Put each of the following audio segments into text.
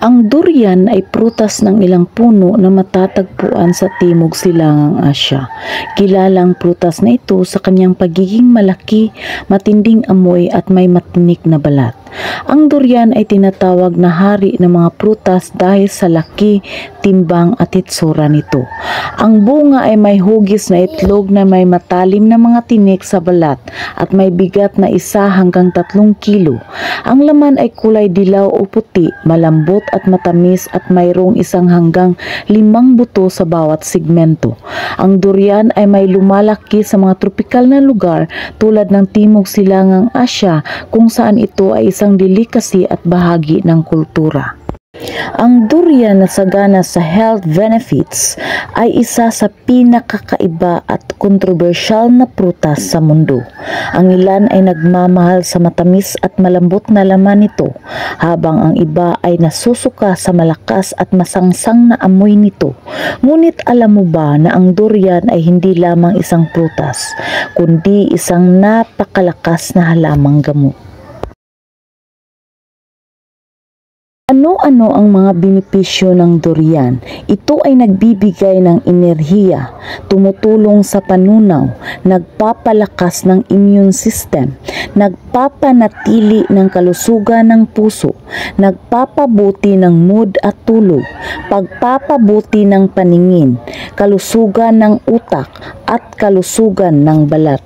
Ang durian ay prutas ng ilang puno na matatagpuan sa Timog Silangang Asya. Kilalang prutas na ito sa kanyang pagiging malaki, matinding amoy at may matinik na balat. Ang durian ay tinatawag na hari ng mga prutas dahil sa laki, timbang at hitsura nito. Ang bunga ay may hugis na itlog na may matalim na mga tinik sa balat at may bigat na 1 hanggang 3 kilo. Ang laman ay kulay dilaw o puti, malambot at matamis at mayroong 1 hanggang 5 buto sa bawat segmento. Ang durian ay may lumalaki sa mga tropikal na lugar tulad ng Timog Silangang Asya kung saan ito ay isang delikasi at bahagi ng kultura. Ang durian na sagana sa health benefits ay isa sa pinakakaiba at kontrobersyal na prutas sa mundo. Ang ilan ay nagmamahal sa matamis at malambot na laman nito, habang ang iba ay nasusuka sa malakas at masangsang na amoy nito. Ngunit alam mo ba na ang durian ay hindi lamang isang prutas, kundi isang napakalakas na halamang gamot? Ano-ano ang mga benepisyo ng durian? Ito ay nagbibigay ng enerhiya, tumutulong sa panunaw, nagpapalakas ng immune system, nagpapanatili ng kalusugan ng puso, nagpapabuti ng mood at tulog, pagpapabuti ng paningin, kalusugan ng utak at kalusugan ng balat.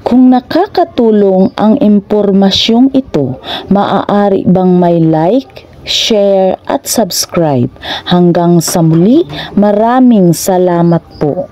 Kung nakakatulong ang impormasyong ito, maaari bang may like, share at subscribe? Hanggang sa muli, maraming salamat po.